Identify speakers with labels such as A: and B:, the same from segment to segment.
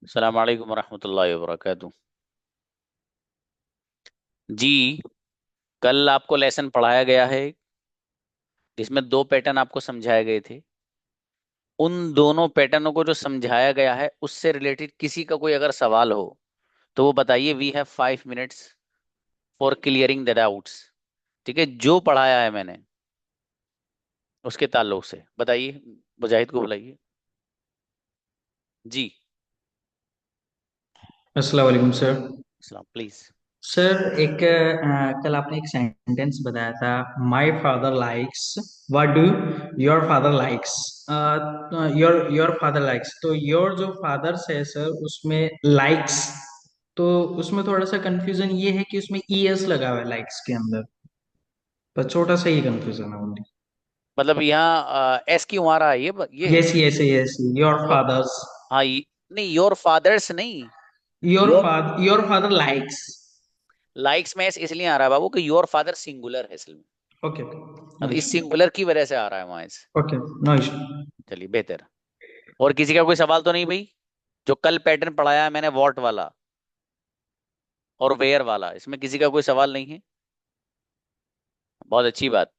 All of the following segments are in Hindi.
A: अस्सलाम वालेकुम रहमतुल्लाहि व बरकातुहू। जी, कल आपको लेसन पढ़ाया गया है जिसमें दो पैटर्न आपको समझाए गए थे। उन दोनों पैटर्नों को जो समझाया गया है उससे रिलेटेड किसी का कोई अगर सवाल हो तो वो बताइए। We have 5 minutes for clearing the doubts. ठीक है, जो पढ़ाया है मैंने उसके ताल्लुक से बताइए। मुजाहिद को बुलाइए। जी।
B: अस्सलाम वालेकुम सर।
A: सलाम प्लीज।
B: सर एक कल आपने एक सेंटेंस बताया था, my father likes, what do your father likes, your father likes. तो योर जो फादर है सर उसमें लाइक्स, तो उसमें थोड़ा सा कंफ्यूजन ये है कि उसमें ईएस लगा हुआ है लाइक्स के अंदर, पर छोटा सा ही कंफ्यूजन है ओनली।
A: मतलब यहाँ एस क्यों आ रहा है ये।
B: Yes yes yes, your
A: your.
B: Fathers.
A: हाँ नहीं, योर फादर्स नहीं। Your
B: your father likes.
A: Likes में एस इसलिए आ रहा है बाबू कि योर फादर सिंगुलर है असल में।
B: ओके ओके,
A: हाँ,
B: नो
A: तो इस
B: इशू।
A: सिंगुलर की वजह से आ रहा है वहां से।
B: Okay, no issue.
A: चलिए बेहतर। और किसी का कोई सवाल तो नहीं भाई? जो कल पैटर्न पढ़ाया है मैंने वॉट वाला और वेयर वाला, इसमें किसी का कोई सवाल नहीं है? बहुत अच्छी बात।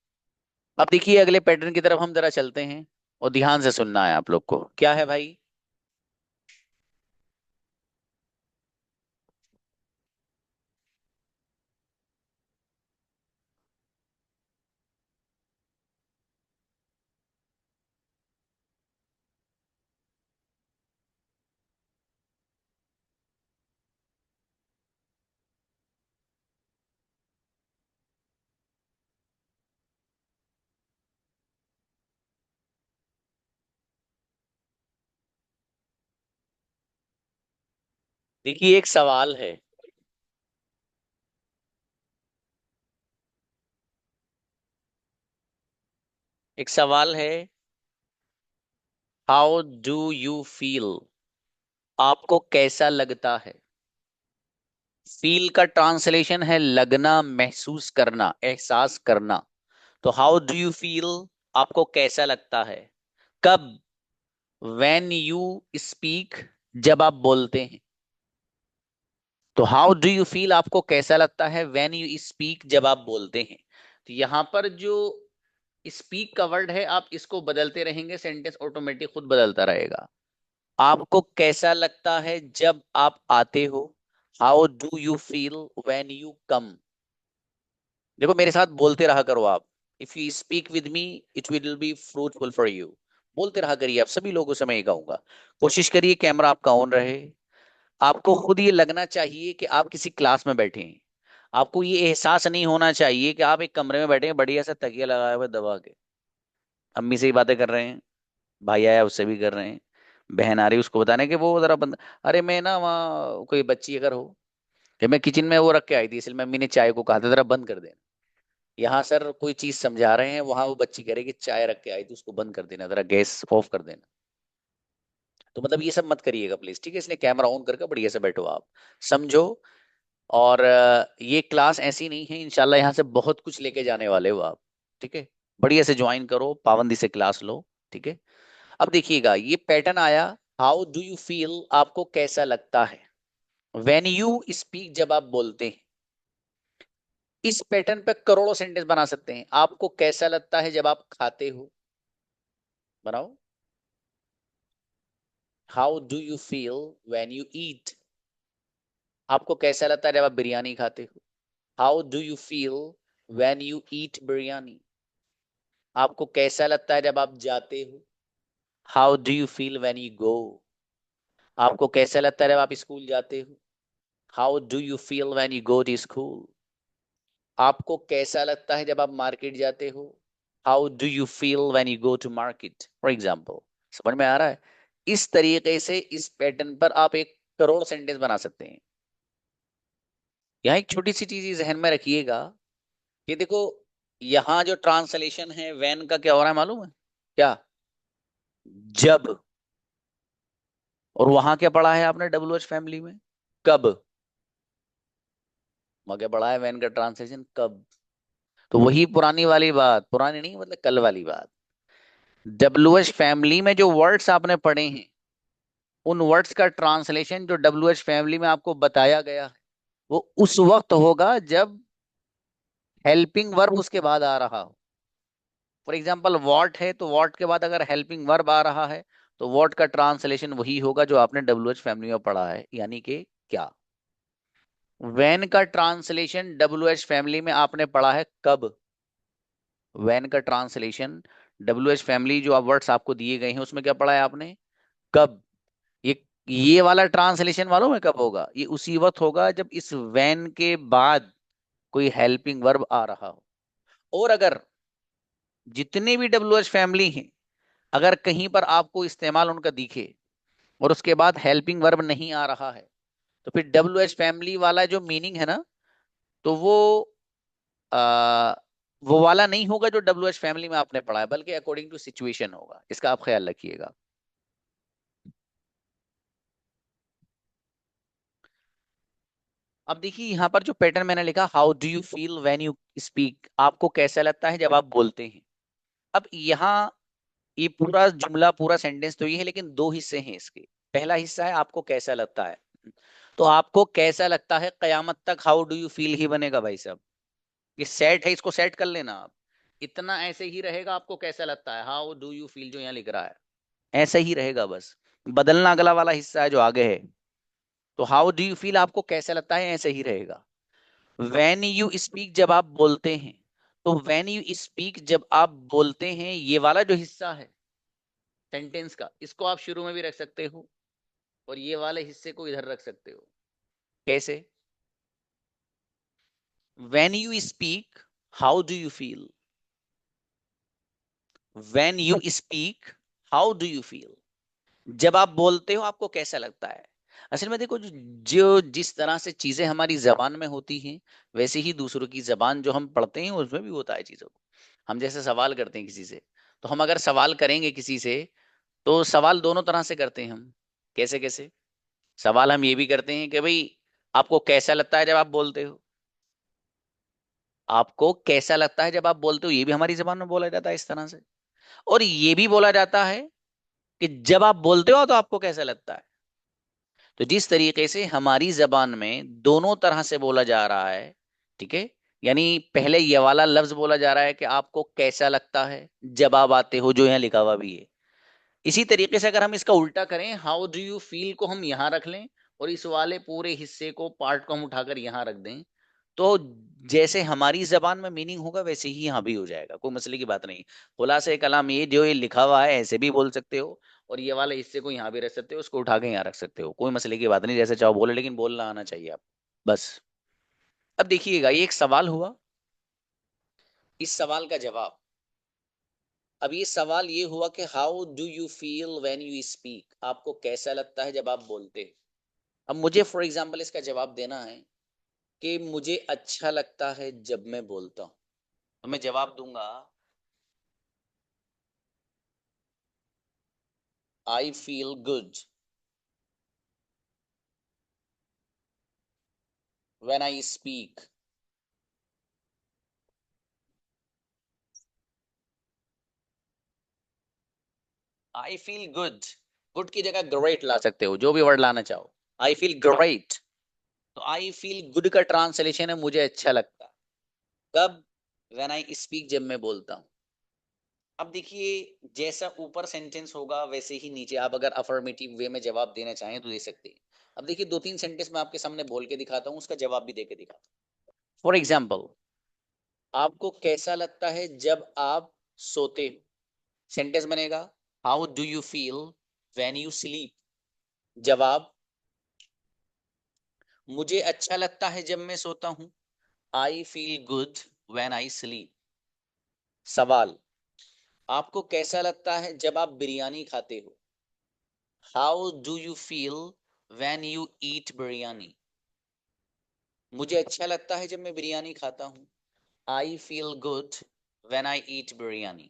A: अब देखिए अगले पैटर्न की तरफ हम जरा चलते हैं और ध्यान से सुनना है आप लोग को। क्या है भाई? देखिए एक सवाल है। एक सवाल है। How do you feel? आपको कैसा लगता है? फील का ट्रांसलेशन है लगना, महसूस करना, एहसास करना। तो हाउ डू यू फील? आपको कैसा लगता है? कब? व्हेन यू स्पीक, जब आप बोलते हैं। तो हाउ डू यू फील आपको कैसा लगता है व्हेन यू स्पीक, जब आप बोलते हैं। तो यहां पर जो स्पीक का वर्ड है आप इसको बदलते रहेंगे, सेंटेंस ऑटोमेटिक खुद बदलता रहेगा। आपको कैसा लगता है जब आप आते हो? How do you feel when you come? देखो मेरे साथ बोलते रहा करो आप। If you speak with me it will be fruitful for you. बोलते रहा करिए आप, सभी लोगों से मैं ये कहूंगा। कोशिश करिए कैमरा आपका ऑन रहे। आपको खुद ये लगना चाहिए कि आप किसी क्लास में बैठे हैं। आपको ये एहसास नहीं होना चाहिए कि आप एक कमरे में बैठे हैं बढ़िया सा तकिया लगाए हुए दबा के, अम्मी से ही बातें कर रहे हैं, भाई आया उससे भी कर रहे हैं, बहन आ रही उसको बताने के वो जरा बंद। अरे मैं ना वहाँ कोई बच्ची अगर हो कि मैं किचन में वो रख के आई थी इसलिए मम्मी ने चाय को कहा था जरा बंद कर देना। यहाँ सर कोई चीज समझा रहे हैं, वहां वो बच्ची कह रही है कि चाय रख के आई थी उसको बंद कर देना, जरा गैस ऑफ कर देना। तो मतलब ये सब मत करिएगा प्लीज, ठीक है? इसलिए कैमरा ऑन करके बढ़िया से बैठो आप, समझो। और ये क्लास ऐसी नहीं है, इंशाल्लाह यहाँ से बहुत कुछ लेके जाने वाले हो आप। ठीक है, बढ़िया से ज्वाइन करो, पाबंदी से क्लास लो। ठीक है। अब देखिएगा ये पैटर्न आया। हाउ डू यू फील आपको कैसा लगता है व्हेन यू स्पीक, जब आप बोलते हैं। इस पैटर्न पे करोड़ों सेंटेंस बना सकते हैं। आपको कैसा लगता है जब आप खाते हो? बनाओ। How do you feel when you eat? आपको कैसा लगता है जब आप बिरयानी खाते हो? How do you feel when you eat biryani? आपको कैसा लगता है जब आप जाते हो? How do you feel when you go? आपको कैसा लगता है जब आप स्कूल जाते हो? How do you feel when you go to school? आपको कैसा लगता है जब आप मार्केट जाते हो? How do you feel when you go to market, for example. समझ में आ रहा है? इस तरीके से इस पैटर्न पर आप एक करोड़ सेंटेंस बना सकते हैं। यहाँ एक छोटी सी चीज जहन में रखिएगा कि देखो, यहाँ जो ट्रांसलेशन है वैन का क्या हो रहा है मालूम है क्या? जब। और वहां क्या पढ़ा है आपने डब्ल्यू एच फैमिली में? कब। वहां क्या पढ़ा है वैन का ट्रांसलेशन? कब। तो वही पुरानी वाली बात, पुरानी नहीं मतलब कल वाली बात। डब्ल्यू एच फैमिली में जो वर्ड्स आपने पढ़े हैं उन वर्ड्स का ट्रांसलेशन जो डब्ल्यू एच फैमिली में आपको बताया गया है वो उस वक्त होगा जब हेल्पिंग वर्ब उसके बाद आ रहा हो। फॉर एग्जाम्पल वॉट है तो वॉट के बाद अगर हेल्पिंग वर्ब आ रहा है तो वॉट का ट्रांसलेशन वही होगा जो आपने डब्ल्यू एच फैमिली में पढ़ा है, यानी कि क्या। वैन का ट्रांसलेशन डब्ल्यू एच फैमिली में आपने पढ़ा है कब। वैन का ट्रांसलेशन डब्ल्यू एच फैमिली जो आप वर्ड्स आपको दिए गए हैं उसमें क्या पढ़ा है आपने, कब। ये वाला ट्रांसलेशन मालूम है कब होगा, ये उसी वक्त होगा जब इस वैन के बाद कोई हेल्पिंग वर्ब आ रहा हो। और अगर जितने भी डब्ल्यू एच फैमिली हैं, अगर कहीं पर आपको इस्तेमाल उनका दिखे और उसके बाद हेल्पिंग वर्ब नहीं आ रहा है तो फिर डब्ल्यू एच फैमिली वाला जो मीनिंग है ना, तो आ, वो वाला नहीं होगा जो डब्ल्यू एच फैमिली में आपने पढ़ा है, बल्कि अकॉर्डिंग टू सिचुएशन होगा। इसका आप ख्याल रखिएगा। अब देखिए यहाँ पर जो पैटर्न मैंने लिखा, how do you feel when you speak, आपको कैसा लगता है जब आप बोलते हैं। अब यहाँ ये पूरा जुमला पूरा सेंटेंस तो ये है, लेकिन दो हिस्से हैं इसके। पहला हिस्सा है आपको कैसा लगता है, तो आपको कैसा लगता है कयामत तक हाउ डू यू फील ही बनेगा भाई साहब। ये सेट है, इसको सेट कर लेना आप। इतना ऐसे ही रहेगा, आपको कैसा लगता है हाउ डू यू फील जो यहाँ लिख रहा है ऐसे ही रहेगा, बस बदलना अगला वाला हिस्सा है जो आगे है। तो हाउ डू यू फील आपको कैसा लगता है ऐसे ही रहेगा। व्हेन यू स्पीक जब आप बोलते हैं, तो व्हेन यू स्पीक जब आप बोलते हैं ये वाला जो हिस्सा है सेंटेंस का, इसको आप शुरू में भी रख सकते हो और ये वाले हिस्से को इधर रख सकते हो। कैसे, when you speak how do you feel, when you speak how do you feel, जब आप बोलते हो आपको कैसा लगता है। असल में देखो जो जिस तरह से चीजें हमारी जबान में होती हैं वैसे ही दूसरों की जबान जो हम पढ़ते हैं उसमें भी होता है चीजों को। हम जैसे सवाल करते हैं किसी से, तो हम अगर सवाल करेंगे किसी से तो सवाल दोनों तरह से करते हैं हम। कैसे कैसे सवाल हम ये भी करते हैं कि भाई आपको कैसा लगता है जब आप बोलते हो, आपको कैसा लगता है जब आप बोलते हो, ये भी हमारी जबान में बोला जाता है इस तरह से। और ये भी बोला जाता है कि जब आप बोलते हो तो आपको कैसा लगता है। तो जिस तरीके से हमारी जबान में दोनों तरह से बोला जा रहा है, ठीक है, यानी पहले ये वाला लफ्ज बोला जा रहा है कि आपको कैसा लगता है जब आप आते हो, जो यहाँ लिखा हुआ भी है। इसी तरीके से अगर हम इसका उल्टा करें, हाउ डू यू फील को हम यहाँ रख लें और इस वाले पूरे हिस्से को पार्ट को हम उठाकर यहाँ रख दें, तो जैसे हमारी जबान में मीनिंग होगा वैसे ही यहाँ भी हो जाएगा, कोई मसले की बात नहीं। खुलासा कलाम ये जो ये लिखा हुआ है ऐसे भी बोल सकते हो और ये वाले हिस्से को यहाँ भी रख सकते हो, उसको उठा के यहाँ रख सकते हो, कोई मसले की बात नहीं, जैसे चाहो बोले, लेकिन बोलना आना चाहिए आप बस। अब देखिएगा ये एक सवाल हुआ, इस सवाल का जवाब। अब ये सवाल ये हुआ कि how do you feel when you speak, आपको कैसा लगता है जब आप बोलते हैं। अब मुझे फॉर एग्जांपल इसका जवाब देना है कि मुझे अच्छा लगता है जब मैं बोलता हूं, तो मैं जवाब दूंगा आई feel good when I speak. I feel good, good की जगह ग्रेट ला सकते हो, जो भी वर्ड लाना चाहो। आई फील ग्रेट, तो आई फील गुड का ट्रांसलेशन है मुझे अच्छा लगता है। कब, व्हेन आई स्पीक, जब मैं बोलता हूं। अब देखिए जैसा ऊपर सेंटेंस होगा वैसे ही नीचे आप अगर अफर्मेटिव वे में जवाब देना चाहें तो दे सकते हैं। अब देखिए दो तीन सेंटेंस मैं आपके सामने बोल के दिखाता हूँ, उसका जवाब भी दे के दिखाता हूँ। फॉर एग्जाम्पल, आपको कैसा लगता है जब आप सोते हो, सेंटेंस बनेगा how do you feel when you sleep. जवाब, मुझे अच्छा लगता है जब मैं सोता हूं, I feel good when I sleep. सवाल, आपको कैसा लगता है जब आप बिरयानी खाते हो, how do you feel when you eat biryani. मुझे अच्छा लगता है जब मैं बिरयानी खाता हूं, I feel good when I eat biryani.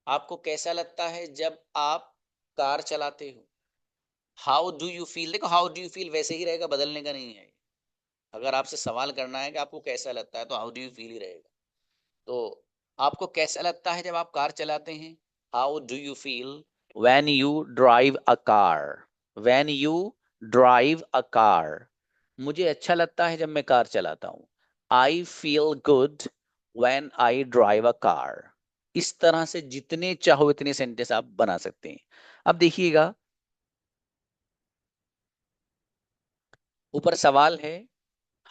A: आपको कैसा लगता है जब आप कार चलाते हो, हाउ डू यू फील। देखो हाउ डू यू फील वैसे ही रहेगा, बदलने का नहीं है। अगर आपसे सवाल करना है कि आपको कैसा लगता है तो हाउ डू यू फील ही रहेगा। तो आपको कैसा लगता है जब आप कार चलाते हैं, how do you feel when you drive a car. When you drive a car, मुझे अच्छा लगता है जब मैं कार चलाता हूं। I feel good when I drive a car. इस तरह से जितने चाहो इतने सेंटेंस आप बना सकते हैं। अब देखिएगा, ऊपर सवाल है,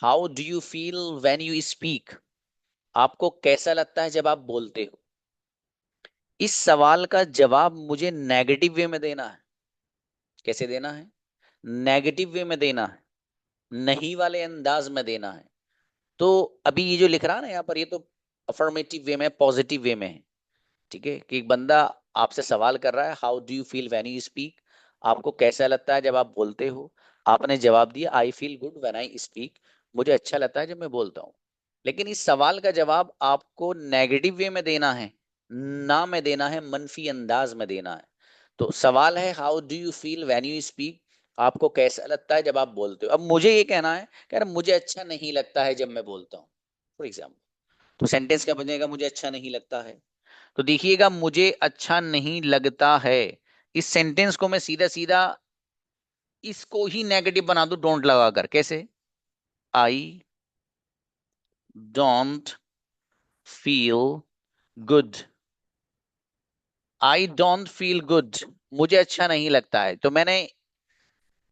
A: how do you feel when you speak, आपको कैसा लगता है जब आप बोलते हो। इस सवाल का जवाब मुझे नेगेटिव वे में देना है। कैसे देना है? नेगेटिव वे में देना है, नहीं वाले अंदाज में देना है। तो अभी ये जो लिख रहा है ना यहाँ पर, ये तो अफर्मेटिव वे में, पॉजिटिव वे में है। ठीक है, कि एक बंदा आपसे सवाल कर रहा है, how do you feel when you speak, आपको कैसा लगता है जब आप बोलते हो। आपने जवाब दिया, आई feel good when I speak, मुझे अच्छा लगता है जब मैं बोलता हूँ। लेकिन इस सवाल का जवाब आपको नेगेटिव वे में देना है, ना में देना है, मनफी अंदाज में देना है। तो सवाल है, how do you feel when you speak, आपको कैसा लगता है जब आप बोलते हो। अब मुझे ये कहना है कि यार मुझे अच्छा नहीं लगता है जब मैं बोलता हूँ, फॉर एग्जाम्पल। तो सेंटेंस क्या बनेगा? मुझे अच्छा नहीं लगता है। तो देखिएगा, मुझे अच्छा नहीं लगता है, इस सेंटेंस को मैं सीधा सीधा इसको ही नेगेटिव बना दूं डोंट लगाकर। कैसे? आई don't feel good, I don't feel good, मुझे अच्छा नहीं लगता है। तो मैंने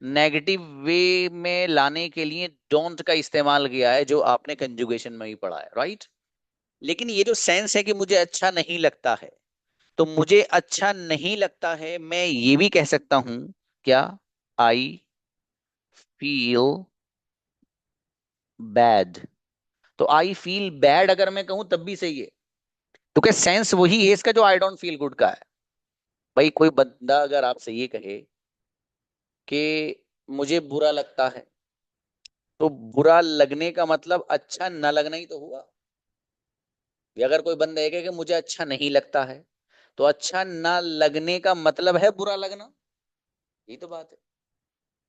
A: नेगेटिव वे में लाने के लिए डोंट का इस्तेमाल किया है, जो आपने कंजुगेशन में ही पढ़ा है, राइट। लेकिन ये जो सेंस है कि मुझे अच्छा नहीं लगता है, तो मुझे अच्छा नहीं लगता है मैं ये भी कह सकता हूं, क्या? आई फील बैड। तो आई फील बैड अगर मैं कहूं तब भी सही है। तो क्या सेंस वही है इसका जो आई डोंट फील गुड का है? भाई कोई बंदा अगर आपसे ये कहे कि मुझे बुरा लगता है, तो बुरा लगने का मतलब अच्छा न लगना ही तो हुआ। या अगर कोई बंदा ये कहे कि मुझे अच्छा नहीं लगता है, तो अच्छा ना लगने का मतलब है बुरा लगना। यही तो बात है।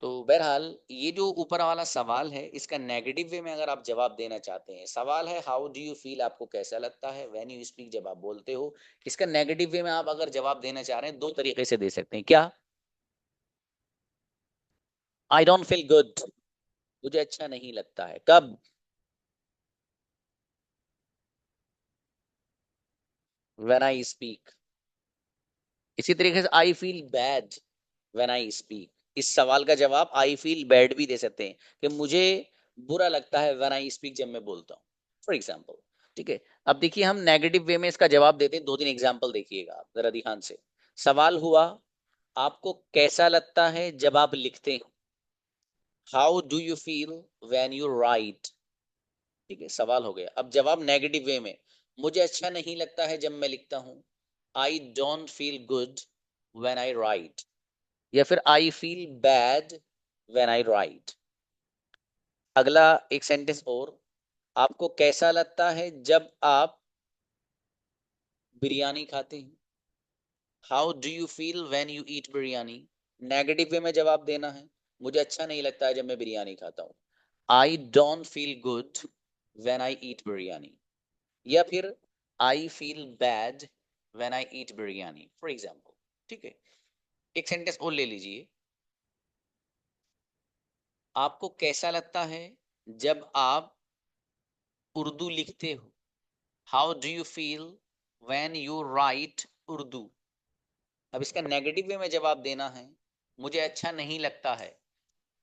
A: तो बहरहाल, ये जो ऊपर वाला सवाल है, इसका नेगेटिव वे में अगर आप जवाब देना चाहते हैं, सवाल है हाउ डू यू फील, आपको कैसा लगता है व्हेन यू स्पीक, जब आप बोलते हो। इसका नेगेटिव वे में आप अगर जवाब देना चाह रहे हैं, दो तरीके से दे सकते हैं। क्या? आई डोंट फील गुड, मुझे अच्छा नहीं लगता है। कब? When I speak. इसी तरीके से आई feel bad when I speak, इस सवाल का जवाब आई फील बैड भी दे सकते हैं, कि मुझे बुरा लगता है व्हेन आई स्पीक, जब मैं बोलता हूँ, फॉर एग्जाम्पल। ठीक है। अब देखिए, हम नेगेटिव वे में इसका जवाब देते हैं। दो तीन एग्जाम्पल देखिएगा आप जरा ध्यान से। सवाल हुआ, आपको कैसा लगता है जब आप लिखते हैं। How do you feel when you right. ठीक है, सवाल हो गया। अब जवाब नेगेटिव वे में, मुझे अच्छा नहीं लगता है जब मैं लिखता हूं। आई don't feel good when I right. या फिर I feel bad when I right. अगला एक सेंटेंस और, आपको कैसा लगता है जब आप बिरयानी खाते हैं। How do you feel when you eat biryani. Negative way में जवाब देना है, मुझे अच्छा नहीं लगता है जब मैं बिरयानी खाता हूँ। I don't feel good when I eat biryani. या फिर I feel bad when I eat biryani, for example. ठीक है। एक सेंटेंस और ले लीजिए, आपको कैसा लगता है जब आप उर्दू लिखते हो। How do you feel when you right Urdu. अब इसका नेगेटिव वे में जवाब देना है, मुझे अच्छा नहीं लगता है।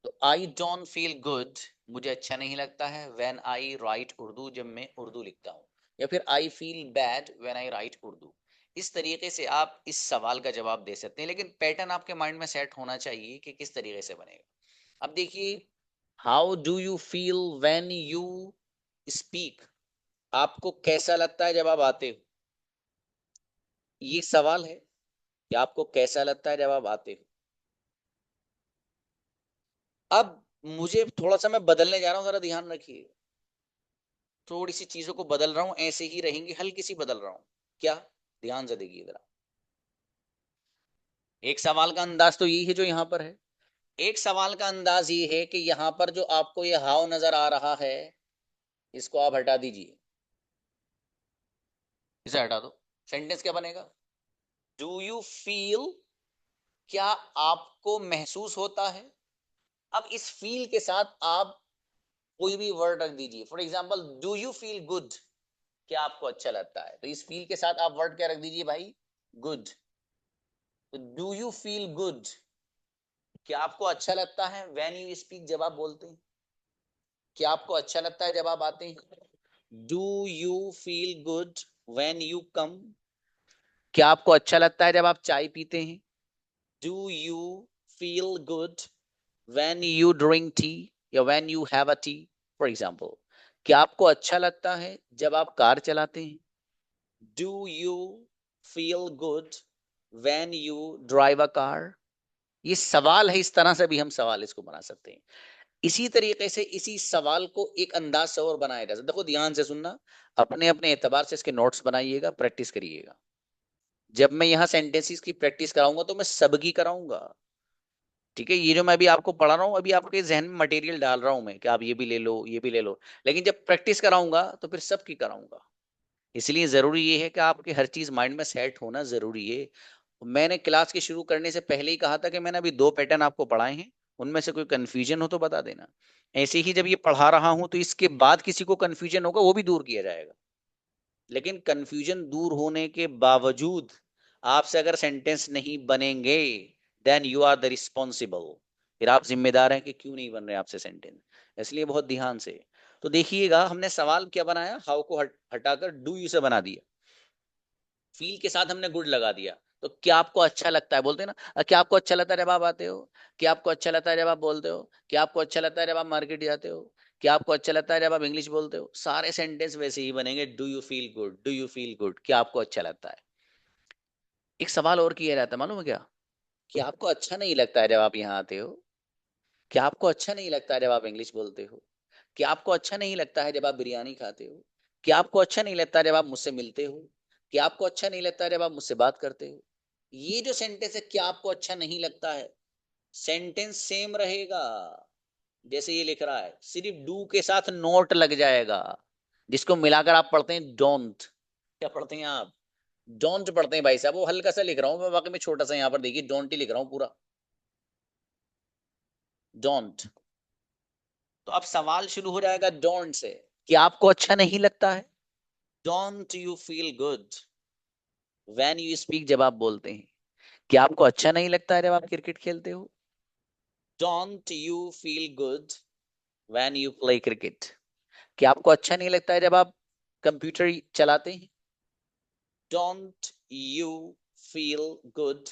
A: तो आई डोंट फील गुड, मुझे अच्छा नहीं लगता है व्हेन आई राइट उर्दू, जब मैं उर्दू लिखता हूँ। या फिर I feel bad when I right Urdu. इस तरीके से आप इस सवाल का जवाब दे सकते हैं, लेकिन पैटर्न आपके माइंड में सेट होना चाहिए कि किस तरीके से बनेगा। अब देखिए, how do you feel when you speak, आपको कैसा लगता है जब आप आते हो। ये सवाल है कि आपको कैसा लगता है जब आप आते हो। अब मुझे थोड़ा सा मैं बदलने जा रहा हूं, जरा ध्यान रखिए। थोड़ी सी चीजों को बदल रहा हूं, ऐसे ही रहेंगी, हल्की सी बदल रहा हूं। क्या? ध्यान से देखिए जरा। एक सवाल का अंदाज तो यही है जो यहां पर है। एक सवाल का अंदाज ये है कि यहां पर जो आपको ये हाव नजर आ रहा है, इसको आप हटा दीजिए, इसे हटा दो। सेंटेंस क्या बनेगा? डू यू फील क्या आपको महसूस होता है? अब इस फील के साथ आप कोई भी वर्ड रख दीजिए। For example, do you feel good? क्या आपको अच्छा लगता है? तो इस फील के साथ आप वर्ड क्या रख दीजिए भाई? गुड। तो डू यू फील गुड? क्या आपको अच्छा लगता है व्हेन यू स्पीक, जब आप बोलते हैं? क्या आपको अच्छा लगता है जब आप आते हैं? Do you feel good when you come? क्या आपको अच्छा लगता है जब आप चाय पीते हैं? Do you feel good when you drink tea, या when you have a tea, for example. क्या आपको अच्छा लगता है जब आप कार चलाते हैं? Do you feel good when you drive a car? ये सवाल है, इस तरह से भी हम सवाल इसको बना सकते हैं। इसी तरीके से इसी सवाल को एक अंदाज से और बनाया जा सकता है। देखो ध्यान से सुनना, अपने अपने एतबार से इसके नोट्स बनाइएगा, प्रैक्टिस करिएगा। जब मैं यहाँ सेंटेंसेस की प्रैक्टिस कराऊंगा तो मैं सबकी कराऊंगा। ठीक है, ये जो मैं अभी आपको पढ़ा रहा हूँ, अभी आपके जहन में मटेरियल डाल रहा हूं मैं कि आप ये भी ले लो, ये भी ले लो। लेकिन जब प्रैक्टिस कराऊंगा तो फिर सबकी कराऊंगा। इसलिए जरूरी ये है कि आपके हर चीज माइंड में सेट होना जरूरी है। मैंने क्लास के शुरू करने से पहले ही कहा था कि मैंने अभी 2 पैटर्न आपको पढ़ाए हैं, उनमें से कोई कंफ्यूजन हो तो बता देना। ऐसे ही जब ये पढ़ा रहा हूं तो इसके बाद किसी को कंफ्यूजन होगा वो भी दूर किया जाएगा। लेकिन कंफ्यूजन दूर होने के बावजूद आपसे अगर सेंटेंस नहीं बनेंगे, then you are the responsible. फिर आप जिम्मेदार हैं कि क्यों नहीं बन रहे आपसे सेंटेंस। इसलिए बहुत ध्यान से। तो देखिएगा, हमने सवाल क्या बनाया, हाउ को हटाकर डू यू से बना दिया। फील के साथ हमने गुड लगा दिया। तो क्या आपको अच्छा लगता है, बोलते हैं ना, क्या आपको अच्छा लगता है जब आप आते हो? क्या आपको अच्छा लगता है जब आप बोलते हो? क्या आपको अच्छा लगता है जब आप मार्केट जाते हो? क्या आपको अच्छा लगता है जब आप इंग्लिश बोलते हो? सारे सेंटेंस वैसे ही बनेंगे, do you feel good, do you feel good, क्या आपको अच्छा लगता है। एक सवाल और किया जाता है, मालूम है क्या? क्या आपको अच्छा नहीं लगता है जब आप यहाँ आते हो? क्या आपको अच्छा नहीं लगता है जब आप इंग्लिश बोलते हो? क्या आपको अच्छा नहीं लगता है जब आप बिरयानी खाते हो? क्या आपको अच्छा नहीं लगता जब आप मुझसे मिलते हो? क्या आपको अच्छा नहीं लगता जब आप मुझसे बात करते हो? ये जो सेंटेंस है, क्या आपको अच्छा नहीं लगता है, सेंटेंस सेम रहेगा। जैसे ये लिख रहा है, सिर्फ डू के साथ नोट लग जाएगा, जिसको मिलाकर आप पढ़ते हैं डोंट। क्या पढ़ते हैं आप? डोंट पढ़ते हैं भाई साहब। वो हल्का सा लिख रहा हूं मैं, वाकई में छोटा सा, यहाँ पर देखिए डोंट ही लिख रहा हूँ पूरा, डोंट। तो अब सवाल शुरू हो जाएगा डोंट से। क्या आपको अच्छा नहीं लगता है? Don't you feel good when you speak, जब आप बोलते हैं। क्या आपको अच्छा नहीं लगता है जब आप क्रिकेट खेलते हो? Don't you feel good when you play cricket. क्या आपको अच्छा नहीं लगता है जब आप कंप्यूटर चलाते हैं? Don't you feel good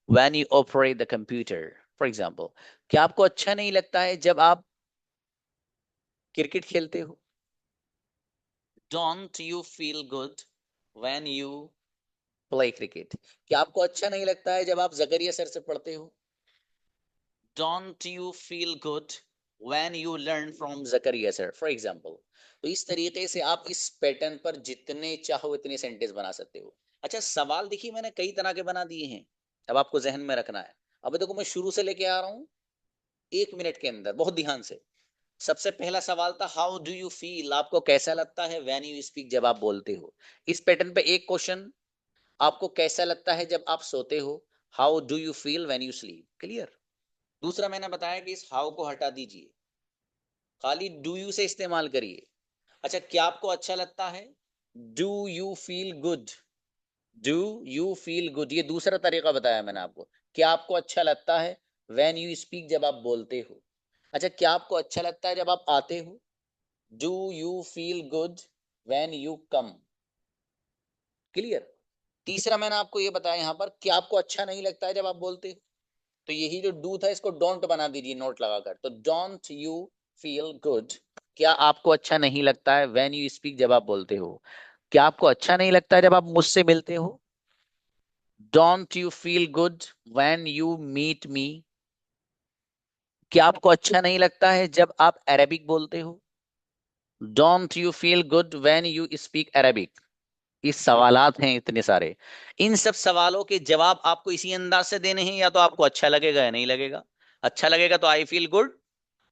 A: when you operate the computer, for example. क्या आपको अच्छा नहीं लगता है जब आप क्रिकेट खेलते हो? Don't you feel good when you play cricket. क्या आपको अच्छा नहीं लगता है जब आप जकरिया सर से पढ़ते हो? Don't you feel good when you learn from Zakaria sir, for example. तो इस तरीके से आप इस पैटर्न पर जितने चाहो इतने सेंटेंस बना सकते हो। अच्छा, सवाल देखिए मैंने कई तरह के बना दिए हैं, अब आपको जहन में रखना है। अब देखो मैं शुरू से लेके आ रहा हूँ, 1 मिनट के अंदर, बहुत ध्यान से। सबसे पहला सवाल था हाउ डू यू फील, आपको कैसा लगता है व्हेन यू स्पीक, जब आप बोलते हो। इस पैटर्न पे एक क्वेश्चन, आपको कैसा लगता है जब आप सोते हो? How do you feel when you sleep, clear. दूसरा मैंने बताया कि इस हाउ को हटा दीजिए, खाली डू यू से इस्तेमाल करिए। अच्छा, क्या आपको अच्छा लगता है? Do you feel good, do you feel good, ये दूसरा तरीका बताया मैंने आपको। क्या आपको अच्छा लगता है व्हेन यू स्पीक, जब आप बोलते हो। अच्छा, क्या आपको अच्छा लगता है जब आप आते हो? Do you feel good when you come, clear. तीसरा मैंने आपको ये बताया यहाँ पर, क्या आपको अच्छा नहीं लगता है जब आप बोलते हो। तो यही जो डू था इसको डोंट बना दीजिए नोट लगाकर। तो डोंट यू फील गुड, क्या आपको अच्छा नहीं लगता है व्हेन यू स्पीक, जब आप बोलते हो। क्या आपको अच्छा नहीं लगता है जब आप मुझसे मिलते हो? Don't you feel good when you meet me. क्या आपको अच्छा नहीं लगता है जब आप अरेबिक बोलते हो? Don't you feel good when you speak Arabic. ये सवालात हैं इतने सारे। इन सब सवालों के जवाब आपको इसी अंदाज से देने हैं, या तो आपको अच्छा लगेगा या नहीं लगेगा। अच्छा लगेगा तो आई फील गुड,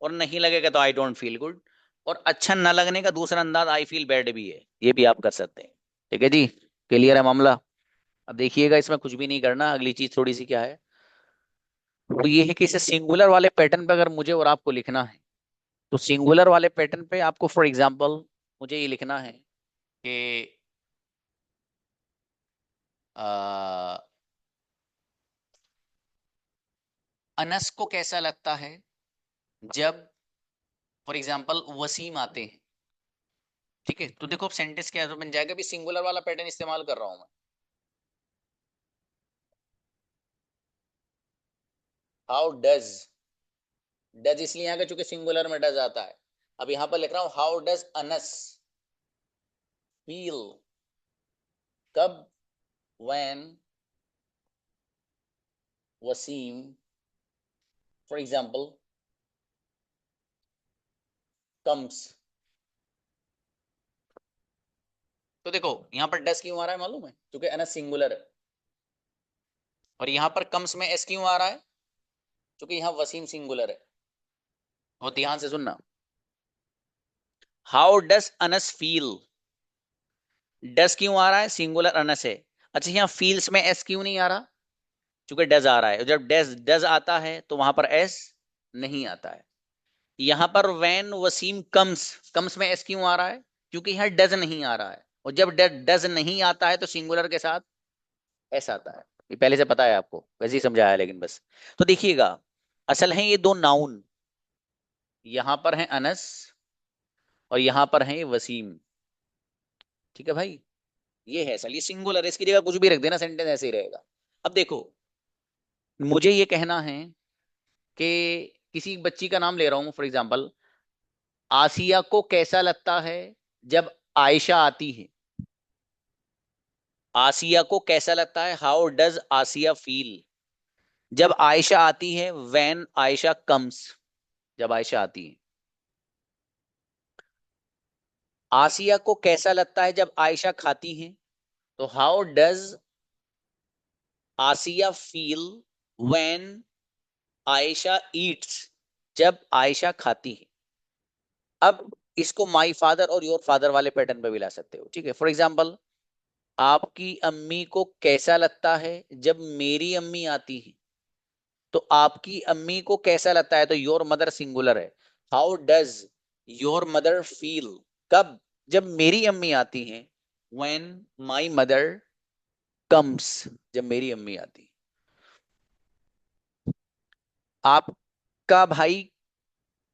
A: और नहीं लगेगा तो आई डोंट फील गुड। और अच्छा न लगने का दूसरा अंदाज आई फील बैड भी है, ये भी आप कर सकते हैं। ठीक है जी, क्लियर है मामला। अब देखिएगा, इसमें कुछ भी नहीं करना। अगली चीज थोड़ी सी क्या है, वो ये है कि इसे सिंगुलर वाले पैटर्न पे अगर मुझे और आपको लिखना है, तो सिंगुलर वाले पैटर्न पे आपको फॉर एग्जांपल मुझे ये लिखना है कि अ, अनस को कैसा लगता है जब फॉर एग्जांपल वसीम आते हैं। ठीक है, तो देखो अब सेंटेंस क्या है, तो बन जाएगा भी सिंगुलर वाला पैटर्न इस्तेमाल कर रहा हूं मैं। हाउ डज, डज इसलिए यहाँ का चूंकि सिंगुलर में डज आता है। अब यहाँ पर लिख रहा हूं हाउ डज अनस फील, कब, when Waseem for example comes. तो देखो यहाँ पर डस क्यों आ रहा है मालूम है, क्योंकि अनस सिंगुलर है। और यहाँ पर कम्स में एस क्यों आ रहा है, क्योंकि यहाँ वसीम सिंगुलर है। और ध्यान से सुनना, हाउ डस अनस फील, डस क्यों आ रहा है, सिंगुलर अनस है। अच्छा यहाँ फील्स में एस क्यों नहीं आ रहा, क्योंकि डज आ रहा है। जब डज डज आता है तो वहां पर एस नहीं आता है। यहां पर वैन वसीम कम्स, कम्स में एस क्यों आ रहा है, क्योंकि यहाँ डज नहीं आ रहा है। और जब डज नहीं आता है तो सिंगुलर के साथ एस आता है। ये पहले से पता है आपको, वैसे ही समझाया लेकिन बस। तो देखिएगा, असल है ये दो नाउन, यहां पर है अनस और यहां पर है वसीम। ठीक है भाई, ये है असल, ये सिंगुलर है, इसकी जगह कुछ भी रख देना सेंटेंस ऐसे ही रहेगा। अब देखो, मुझे ये कहना है कि किसी बच्ची का नाम ले रहा हूं फॉर एग्जाम्पल, आसिया को कैसा लगता है जब आयशा आती है। आसिया को कैसा लगता है, हाउ डज आसिया फील जब आयशा आती है, व्हेन आयशा कम्स, जब आयशा आती है। आसिया को कैसा लगता है जब आयशा खाती है, तो how does Asiya feel when Ayesha eats, जब आयशा खाती है। अब इसको माई फादर और योर फादर वाले पैटर्न पे भी ला सकते हो। ठीक है, फॉर एग्जाम्पल, आपकी अम्मी को कैसा लगता है जब मेरी अम्मी आती है। तो आपकी अम्मी को कैसा लगता है, तो योर मदर सिंगुलर है। How does your mother feel, कब, जब मेरी अम्मी आती हैं। व्हेन माई मदर कम्स, जब मेरी अम्मी आती है। आपका भाई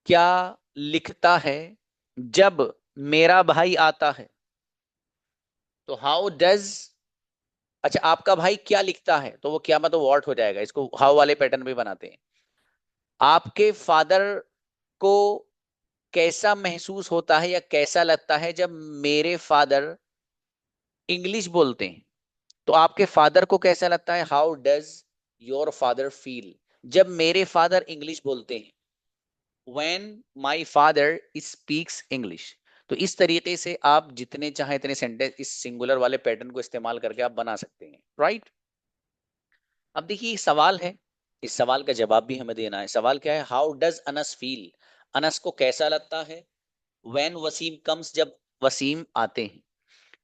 A: क्या लिखता है जब मेरा भाई आता है, तो हाउ डज, अच्छा आपका भाई क्या लिखता है, तो वो क्या मतलब व्हाट हो जाएगा, इसको हाउ वाले पैटर्न पे बनाते हैं। आपके फादर को कैसा महसूस होता है या कैसा लगता है जब मेरे फादर इंग्लिश बोलते हैं। तो आपके फादर को कैसा लगता है, how does your father feel जब मेरे फादर इंग्लिश बोलते हैं। When my father speaks English. तो इस तरीके से आप जितने चाहे इतने सेंटेंस इस सिंगुलर वाले पैटर्न को इस्तेमाल करके आप बना सकते हैं, राइट। अब देखिए ये सवाल है, इस सवाल का जवाब भी हमें देना है। सवाल क्या है, how does Anas feel, Anas को कैसा लगता है व्हेन वसीम कम्स, जब वसीम आते हैं।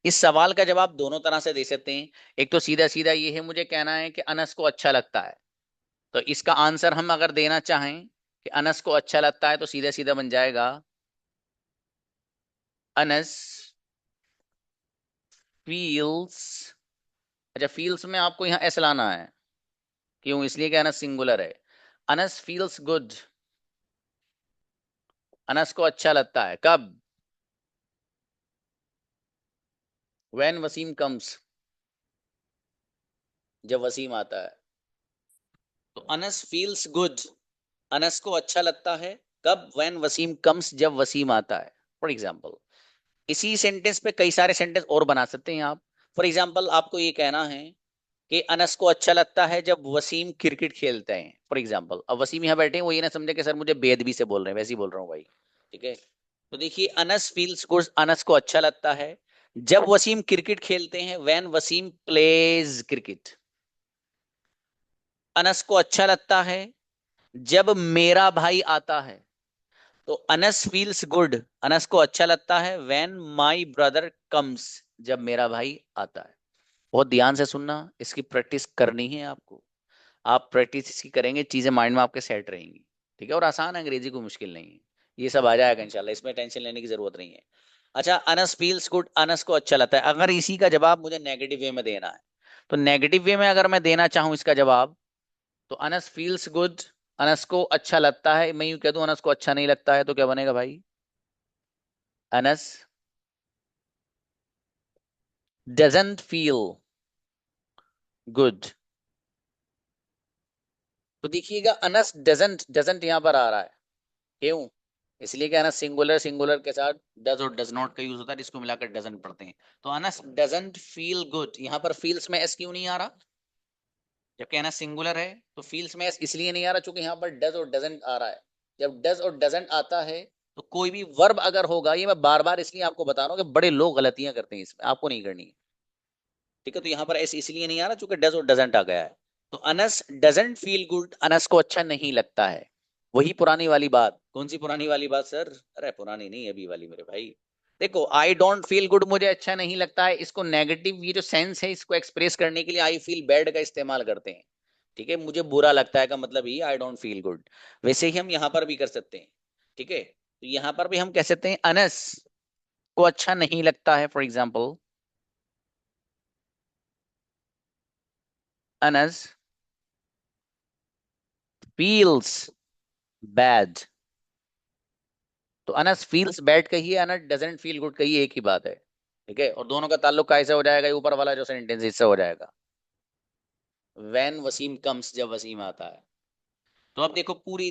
A: इस सवाल का जवाब दोनों तरह से दे सकते हैं। एक तो सीधा सीधा ये है, मुझे कहना है कि अनस को अच्छा लगता है, तो इसका आंसर हम अगर देना चाहें कि अनस को अच्छा लगता है, तो सीधा सीधा बन जाएगा अनस फील्स। अच्छा फील्स में आपको यहाँ एस लाना है, क्यों, इसलिए कि अनस सिंगुलर है। अनस फील्स गुड, अनस को अच्छा लगता है कब, व्हेन वसीम कम्स, जब वसीम आता है। तो अनस फील्स गुड, अनस को अच्छा लगता है कब, व्हेन वसीम कम्स, जब वसीम आता है। फॉर एग्जाम्पल, इसी सेंटेंस पे कई सारे सेंटेंस और बना सकते हैं आप। फॉर एग्जाम्पल, आपको ये कहना है कि अनस को अच्छा लगता है जब वसीम क्रिकेट खेलते हैं। फॉर एग्जाम्पल, अब वसीम यहाँ बैठे हैं, वो ये ना समझे कि सर मुझे बेदबी से बोल रहे हैं, वैसे ही बोल रहा हूँ भाई। ठीक है, तो देखिए अनस फील्स गुड, अनस को अच्छा लगता है जब वसीम क्रिकेट खेलते हैं, when Waseem plays cricket. Anas को अच्छा लगता है जब मेरा भाई आता है, तो अनस फील्स गुड, अनस को अच्छा लगता है व्हेन माई ब्रदर कम्स, जब मेरा भाई आता है। बहुत ध्यान से सुनना, इसकी प्रैक्टिस करनी है आपको। आप प्रैक्टिस इसकी करेंगे, चीजें माइंड में आपके सेट रहेंगी। ठीक है, और आसान है, अंग्रेजी कोई मुश्किल नहीं है। ये सब आ जाएगा इंशाल्लाह, इसमें टेंशन लेने की जरूरत नहीं है। अच्छा, अनस फील्स गुड, अनस को अच्छा लगता है। अगर इसी का जवाब मुझे नेगेटिव वे में देना है, तो नेगेटिव वे में अगर मैं देना चाहूं इसका जवाब, तो अनस फील्स गुड, अनस को अच्छा लगता है, मैं यूं कह दूं अनस को अच्छा नहीं लगता है, तो क्या बनेगा भाई? Anas doesn't feel good. तो देखिएगा, अनस डजंट, डजंट यहां पर आ रहा है, क्यों? इसलिए क्या है ना, सिंगुलर सिंगुलर के साथ डज और डज नॉट का यूज होता है, जिसको मिलाकर डजंट पढ़ते हैं। तो अनस डजंट फील गुड, यहां पर फील्स में एस क्यों नहीं आ रहा? जबकि अनस सिंगुलर है, तो फील्स में एस इसलिए नहीं आ रहा क्योंकि यहाँ पर डज और डजंट आ रहा है। जब डज और डजंट आता है, तो कोई भी वर्ब अगर होगा, ये मैं बार बार इसलिए आपको बता रहा हूँ कि बड़े लोग गलतियां करते हैं इसमें, आपको नहीं करनी है। ठीक है, तो यहाँ पर एस इसलिए नहीं आ रहा क्योंकि डज और डजंट आ गया है। तो Anas doesn't feel good, Anas को अच्छा नहीं लगता है। वही पुरानी वाली बात, कौन सी पुरानी वाली बात सर? अरे पुरानी नहीं, अभी वाली मेरे भाई। देखो, आई डोंट फील गुड मुझे अच्छा नहीं लगता है, इसको नेगेटिव ये जो सेंस है इसको एक्सप्रेस करने के लिए आई फील बैड का इस्तेमाल करते हैं। ठीक है, मुझे बुरा लगता है का मतलब ही आई डोंट फील गुड। वैसे ही हम यहाँ पर भी कर सकते हैं। ठीक है, तो यहाँ पर भी हम कह सकते हैं अनस को अच्छा नहीं लगता है, for example Anas feels bad. तो अनस फील्स बैड कहिए, अनस डजंट फील गुड कहिए, एक ही बात है। ठीक है, और दोनों का ताल्लुक कैसे हो जाएगा? ये ऊपर वाला जो सेंटेंस इससे हो जाएगा, वैन वसीम कम्स, जब वसीम आता है। तो अब देखो पूरी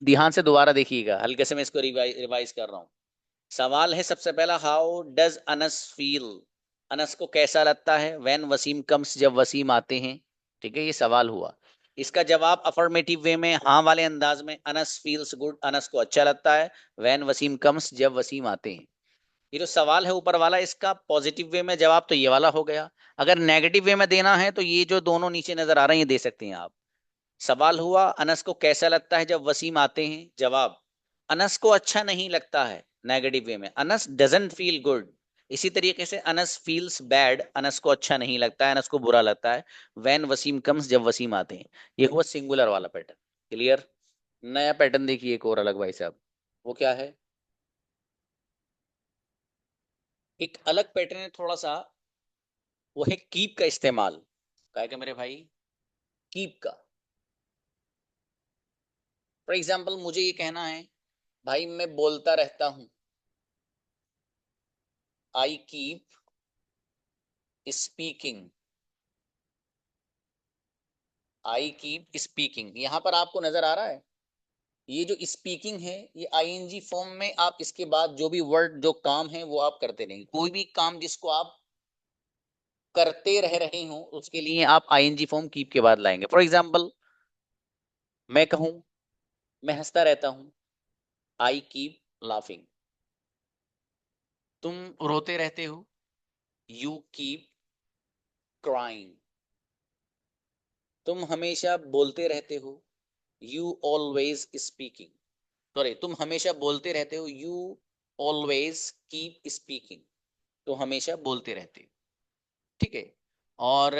A: ध्यान से दोबारा देखिएगा, हल्के से मैं इसको रिवाइज कर रहा हूँ। सवाल है सबसे पहला, how does Anas feel, Anas को कैसा लगता है व्हेन वसीम कम्स, जब वसीम आते हैं। ठीक है, ये सवाल हुआ। इसका जवाब अफर्मेटिव वे में, हाँ वाले अंदाज में, अनस फील्स गुड, अनस को अच्छा लगता है व्हेन वसीम कम्स, जब वसीम आते हैं। ये जो सवाल है ऊपर वाला, इसका पॉजिटिव वे में जवाब तो ये वाला हो गया। अगर नेगेटिव वे में देना है, तो ये जो दोनों नीचे नजर आ रहे हैं ये दे सकते हैं आप। सवाल हुआ, अनस को कैसा लगता है जब वसीम आते हैं। जवाब, अनस को अच्छा नहीं लगता है, नेगेटिव वे में अनस डजंट फील गुड। इसी तरीके से अनस फील्स बैड, अनस को अच्छा नहीं लगता है, अनस को बुरा लगता है व्हेन वसीम कम्स, जब वसीम आते हैं। ये हुआ सिंगुलर वाला पैटर्न। क्लियर? नया पैटर्न देखिए एक और अलग भाई साहब। वो क्या है? एक अलग पैटर्न है थोड़ा सा, वो है कीप का इस्तेमाल। क्या है मेरे भाई? कीप का। फॉर एग्जाम्पल मुझे ये कहना है, भाई मैं बोलता रहता हूं, I keep speaking, I keep speaking. यहां पर आपको नजर आ रहा है, ये जो स्पीकिंग है ये आईएनजी फॉर्म में, आप इसके बाद जो भी वर्ड जो काम है वो आप करते रहेंगे। कोई भी काम जिसको आप करते रह रहे हो, उसके लिए आप आईएनजी फॉर्म कीप के बाद लाएंगे। फॉर एग्जाम्पल मैं कहूं, मैं हंसता रहता हूं, आई कीप लाफिंग। तुम रोते रहते हो, यू कीप क्राइंग। तुम हमेशा बोलते रहते हो, यू ऑलवेज स्पीकिंग। सॉरी, तुम हमेशा बोलते रहते हो, यू ऑलवेज कीप स्पीकिंग। तो हमेशा बोलते रहते हो। ठीक है, और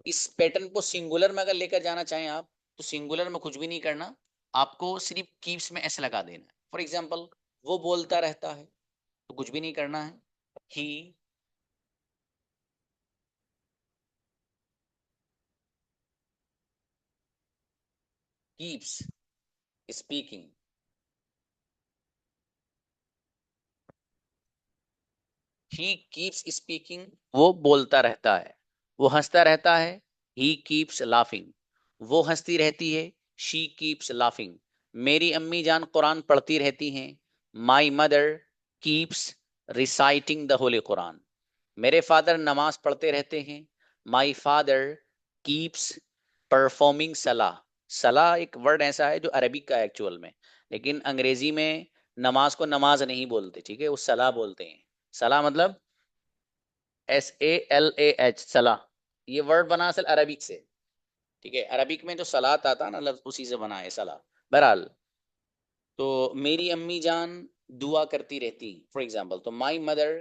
A: इस पैटर्न को सिंगुलर में अगर लेकर जाना चाहें आप, तो सिंगुलर में कुछ भी नहीं करना, आपको सिर्फ कीप्स में ऐसे लगा देना है। फॉर एग्जाम्पल वो बोलता रहता है, तो कुछ भी नहीं करना है, he keeps speaking. He keeps speaking, वो बोलता रहता है। वो हंसता रहता है, ही कीप्स लाफिंग। वो हंसती रहती है, शी कीप्स लाफिंग। मेरी अम्मी जान कुरान पढ़ती रहती हैं, my mother keeps reciting the Holi Quran. मेरे फादर नमाज पढ़ते रहते हैं, माई फादर कीप्स परफॉर्मिंग सलाह। सलाह एक वर्ड ऐसा है जो अरबिक का एक्चुअल में, लेकिन अंग्रेजी में नमाज को नमाज नहीं बोलते। ठीक है, वो सलाह बोलते हैं। सलाह मतलब SALAH, सलाह। ये वर्ड बना असल अरबिक से। ठीक है, अरबिक में जो सलात आता है ना लफ्ज, उसी से बना है सलाह। बहरहाल, तो मेरी अम्मी जान दुआ करती रहती, फॉर एग्जाम्पल, तो माई मदर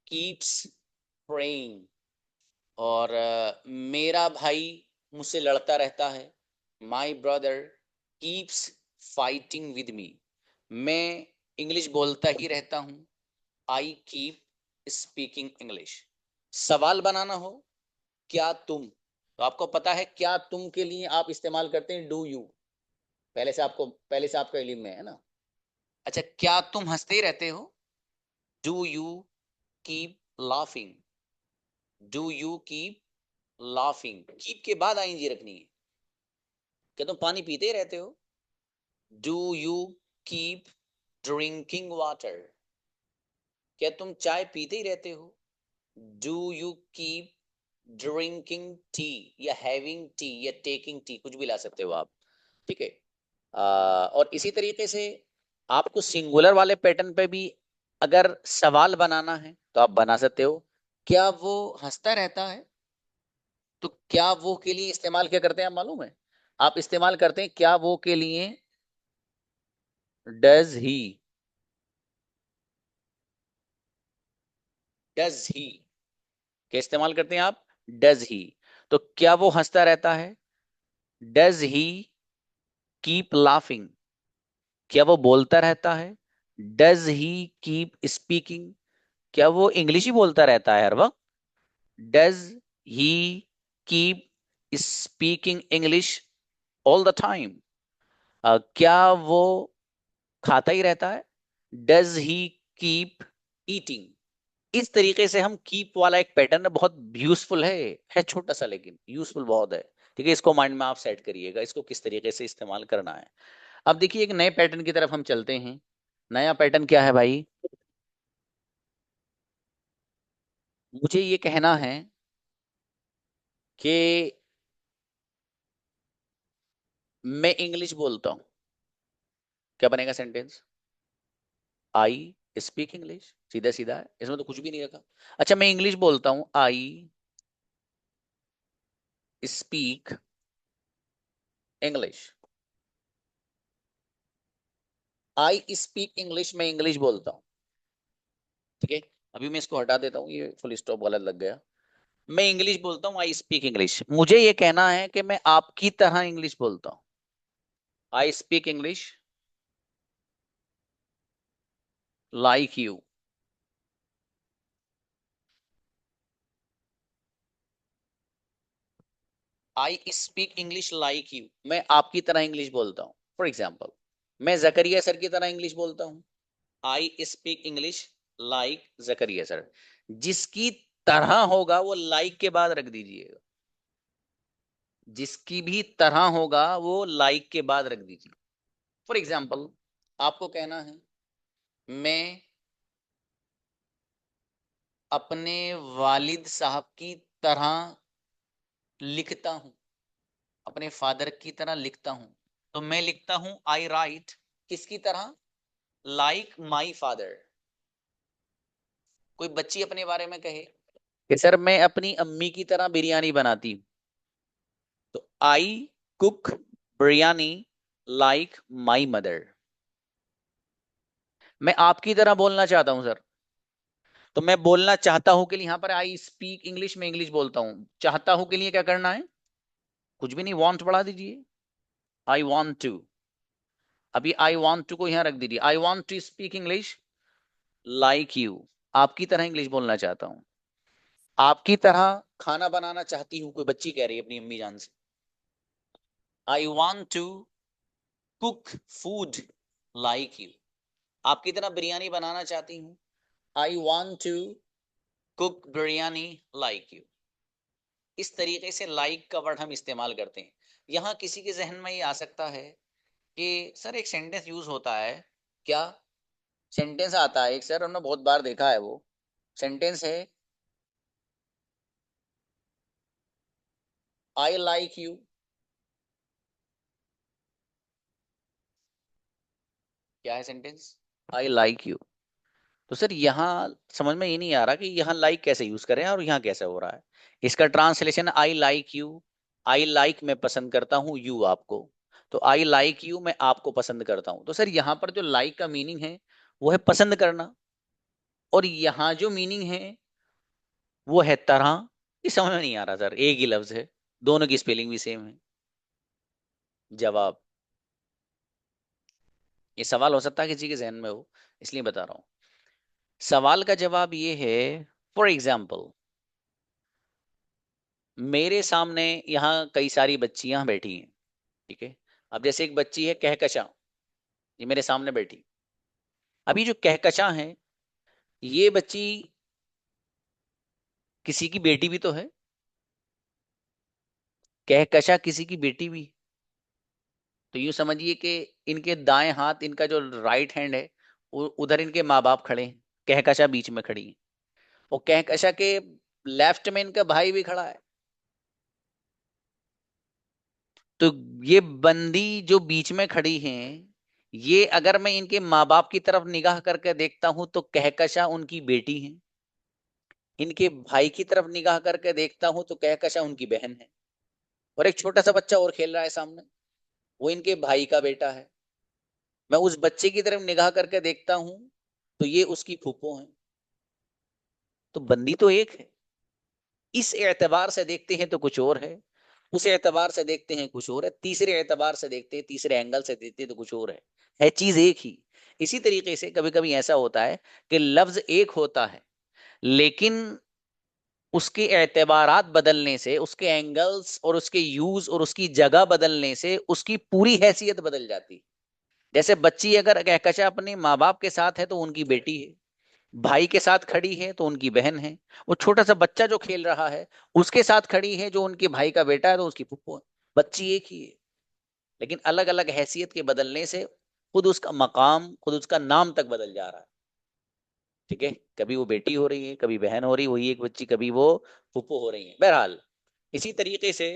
A: कीप्स प्रेइंग। और मेरा भाई मुझसे लड़ता रहता है। My brother keeps fighting with me, मैं इंग्लिश बोलता ही रहता हूँ। I keep speaking English. सवाल बनाना हो, क्या तुम, तो आपको पता है क्या तुम के लिए आप इस्तेमाल करते हैं डू यू, पहले से आपका इल्म में है ना। अच्छा, क्या तुम हंसते ही रहते हो, do you keep laughing, do you keep laughing, keep के बाद आईएनजी रखनी है। क्या तुम पानी पीते ही रहते हो, do you keep drinking water, क्या तुम चाय पीते ही रहते हो, do you keep drinking tea, या हैविंग टी, या टेकिंग टी, कुछ भी ला सकते हो आप। ठीक है। और इसी तरीके से आपको सिंगुलर वाले पैटर्न पे भी अगर सवाल बनाना है तो आप बना सकते हो। क्या वो हंसता रहता है, तो क्या वो के लिए इस्तेमाल क्या करते हैं आप मालूम है, आप इस्तेमाल करते हैं क्या वो के लिए डज ही, डज ही क्या इस्तेमाल करते हैं आप, डज ही। तो क्या वो हंसता रहता है, डज ही कीप लाफिंग, क्या वो बोलता रहता है, डज ही कीप स्पीकिंग, क्या वो इंग्लिश ही बोलता रहता है हर वक्त, does he keep speaking English all the time, क्या वो खाता ही रहता है, डज ही कीप ईटिंग। इस तरीके से हम कीप वाला एक पैटर्न है, बहुत यूजफुल है छोटा सा लेकिन यूजफुल बहुत है। ठीक है, इसको माइंड में आप सेट करिएगा, इसको किस तरीके से इस्तेमाल करना है। अब देखिए एक नए पैटर्न की तरफ हम चलते हैं। नया पैटर्न क्या है भाई, मुझे ये कहना है कि मैं इंग्लिश बोलता हूं, क्या बनेगा सेंटेंस, आई स्पीक इंग्लिश, सीधा सीधा है, इसमें तो कुछ भी नहीं रखा। अच्छा, मैं इंग्लिश बोलता हूं, आई स्पीक इंग्लिश, आई स्पीक इंग्लिश, मैं इंग्लिश बोलता हूं। ठीक है, अभी मैं इसको हटा देता हूँ, ये फुल स्टॉप गलत लग गया। मैं इंग्लिश बोलता हूँ, आई स्पीक इंग्लिश, मुझे ये कहना है कि मैं आपकी तरह इंग्लिश बोलता हूँ। I speak English like you, I speak English like you, मैं आपकी तरह इंग्लिश बोलता हूँ। फॉर एग्जाम्पल, मैं जकरिया सर की तरह इंग्लिश बोलता हूँ, I speak English like Zakaria sir. जिसकी तरह होगा वो लाइक के बाद रख दीजिएगा, जिसकी भी तरह होगा वो लाइक के बाद रख दीजिए। फॉर एग्जाम्पल, आपको कहना है मैं अपने वालिद साहब की तरह लिखता हूं, अपने फादर की तरह लिखता हूं, तो मैं लिखता हूं आई राइट किसकी तरह, लाइक माई फादर। कोई बच्ची अपने बारे में कहे कि सर मैं अपनी अम्मी की तरह बिरयानी बनाती हूँ, तो I cook biryani like my mother. मैं आपकी तरह बोलना चाहता हूं सर, तो मैं बोलना चाहता हूं के लिए यहां पर आई स्पीक इंग्लिश में इंग्लिश बोलता हूं, चाहता हूं के लिए क्या करना है, कुछ भी नहीं, वांट बढ़ा दीजिए, आई वांट टू। अभी आई वांट टू को यहां रख दीजिए, I want to speak English like you, आपकी तरह इंग्लिश बोलना चाहता हूं, आपकी तरह खाना बनाना चाहती हूँ, कोई बच्ची कह रही है अपनी अम्मी जान से, I want to cook food like you, आपकी तरह बिरयानी बनाना चाहती हूँ, I want to cook biryani like you. इस तरीके से लाइक का वर्ड हम इस्तेमाल करते हैं। यहाँ किसी के जहन में ये आ सकता है कि सर एक सेंटेंस यूज होता है क्या, सेंटेंस आता है एक, सर हमने बहुत बार देखा है, वो सेंटेंस है आई लाइक यू, क्या है सेंटेंस, आई लाइक यू। तो सर यहाँ समझ में ये नहीं आ रहा कि यहाँ लाइक कैसे यूज करें और यहाँ कैसे हो रहा है। इसका translation I like you, I like मैं पसंद करता हूँ, यू आपको, तो आई लाइक यू मैं आपको पसंद करता हूँ। तो सर यहाँ पर जो लाइक का मीनिंग है वो है पसंद करना, और यहाँ जो मीनिंग है वो है तरह। ये समझ में नहीं आ रहा सर, एक ही लफ्ज है, दोनों की स्पेलिंग भी सेम है। जवाब, ये सवाल हो सकता है किसी के जहन में हो, इसलिए बता रहा हूं। सवाल का जवाब ये है, फॉर एग्जाम्पल, मेरे सामने यहाँ कई सारी बच्चियां बैठी हैं, ठीक है। अब जैसे एक बच्ची है कहकशा, ये मेरे सामने बैठी। अभी जो कहकशा है, ये बच्ची किसी की बेटी भी तो है, कहकशा किसी की बेटी भी। तो यूं समझिए कि इनके दाएं हाथ, इनका जो राइट हैंड है, उधर इनके माँ बाप खड़े हैं, कहकशा बीच में खड़ी है, और कहकशा के लेफ्ट में इनका भाई भी खड़ा है। तो ये बंदी जो बीच में खड़ी हैं, ये अगर मैं इनके माँ बाप की तरफ निगाह करके देखता हूं तो कहकशा उनकी बेटी है। इनके भाई की तरफ निगाह करके देखता हूं तो कहकशा उनकी बहन है। और एक छोटा सा बच्चा और खेल रहा है सामने, वो इनके भाई का बेटा है। मैं उस बच्चे की तरफ निगाह करके देखता हूं तो ये उसकी फूफो है। तो बंदी तो एक है। इस एतबार से देखते हैं तो कुछ और है, उस एतबार से देखते हैं कुछ और है, तीसरे एतबार से देखते हैं, तीसरे एंगल से देखते हैं तो कुछ और है चीज एक ही। इसी तरीके से कभी कभी ऐसा होता है कि लफ्ज एक होता है, लेकिन उसके एतबारात बदलने से, उसके एंगल्स और उसके यूज और उसकी जगह बदलने से उसकी पूरी हैसियत बदल जाती है। जैसे बच्ची अगर कहकशा अपने माँ बाप के साथ है तो उनकी बेटी है, भाई के साथ खड़ी है तो उनकी बहन है। वो छोटा सा बच्चा जो खेल रहा है, उसके साथ खड़ी है जो उनके भाई का बेटा है तो उसकी फुप्पो है। बच्ची एक ही है, लेकिन अलग अलग हैसियत के बदलने से खुद उसका मकाम, खुद उसका नाम तक बदल जा रहा है। ठीक है, कभी वो बेटी हो रही है, कभी बहन हो रही है वही एक बच्ची, कभी वो फुप्पो हो रही है। बहरहाल, इसी तरीके से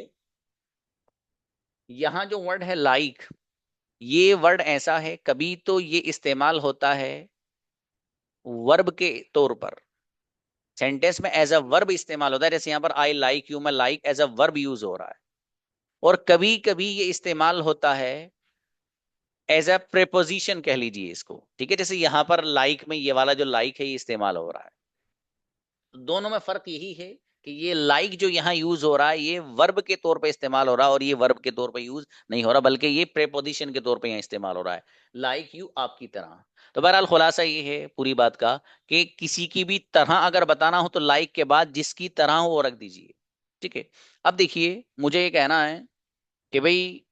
A: यहाँ जो वर्ड है लाइक, ये वर्ड ऐसा है, कभी तो ये इस्तेमाल होता है वर्ब के तौर पर, सेंटेंस में एज अ वर्ब इस्तेमाल होता है। जैसे यहाँ पर आई लाइक यू में like as a verb use हो रहा है। और कभी कभी ये इस्तेमाल होता है एज अ प्रेपोजिशन, कह लीजिए इसको, ठीक है। जैसे यहाँ पर लाइक में ये वाला जो लाइक है ये इस्तेमाल हो रहा है। तो दोनों में फर्क यही है कि ये लाइक जो यहाँ यूज हो रहा है ये वर्ब के तौर पे इस्तेमाल हो रहा है, और ये वर्ब के तौर पे यूज नहीं हो रहा, बल्कि ये प्रेपोजिशन के तौर पे यहाँ इस्तेमाल हो रहा है। लाइक यू, आपकी तरह। तो बहरहाल खुलासा ये है पूरी बात का कि किसी की भी तरह अगर बताना हो तो लाइक के बाद जिसकी तरह हो वो रख दीजिए। ठीक है। अब देखिए, मुझे ये कहना है कि भाई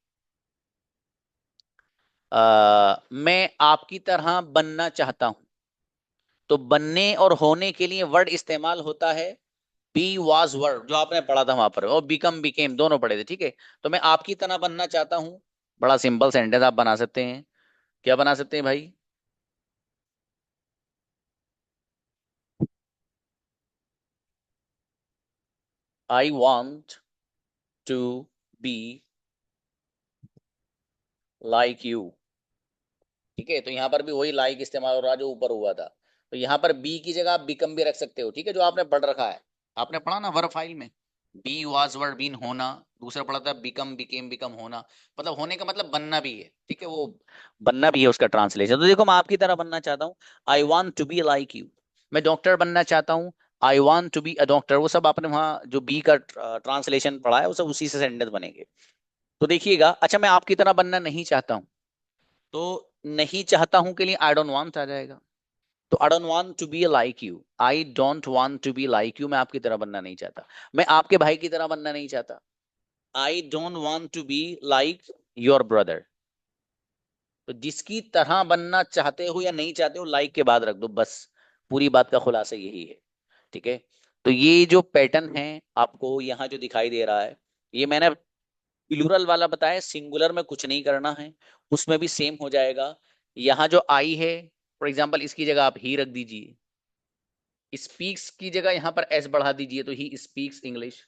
A: मैं आपकी तरह बनना चाहता हूं। तो बनने और होने के लिए वर्ड इस्तेमाल होता है बी वाज वर्ड, जो आपने पढ़ा था वहां पर, और बिकम बिकेम दोनों पढ़े थे, ठीक है। तो मैं आपकी तरह बनना चाहता हूं, बड़ा सिंपल सेंटेंस आप बना सकते हैं। क्या बना सकते हैं भाई? I want to be like you. ठीक है, तो यहाँ पर भी वही लाइक इस्तेमाल हो रहा जो ऊपर हुआ था। तो यहाँ पर बी की जगह आप बिकम भी रख सकते हो, ठीक है, जो आपने पढ़ रखा है। आपने पढ़ा ना वर्ब फाइल में, बी वाज वर्ड बीन होना, दूसरा पढ़ा था बिकम बिकेम बिकम होना। मतलब होने का मतलब बनना भी है, ठीक है, वो बनना भी है उसका ट्रांसलेशन। तो देखो, मैं आपकी तरह बनना चाहता हूँ, I want to be like you. मैं डॉक्टर बनना चाहता हूँ, I want to be a doctor. वो सब आपने वहाँ जो बी का ट्रांसलेशन पढ़ा है वो सब उसी से सेंटेंस बनेंगे। तो देखिएगा, अच्छा मैं आपकी तरह बनना नहीं चाहता हूँ, तो नहीं चाहता हूं के लिए आई डोंट वांट आ जाएगा। तो I don't want to be like you, I don't want to be like you, मैं आपकी तरह बनना नहीं चाहता। मैं आपके भाई की तरह बनना नहीं चाहता, I don't want to be like your brother. तो जिसकी तरह बनना चाहते हो या नहीं चाहते हो, लाइक के बाद रख दो बस। पूरी बात का खुलासा यही है। ठीक है। तो ये जो पैटर्न है आपको यहाँ जो दिखाई दे रहा है, ये मैंने प्लूरल वाला बताया, सिंगुलर में कुछ नहीं करना है, उसमें भी सेम हो जाएगा। यहाँ जो आई है, फॉर एग्जाम्पल इसकी जगह आप ही रख दीजिए, स्पीक्स की जगह यहाँ पर एस बढ़ा दीजिए, तो ही स्पीक्स इंग्लिश।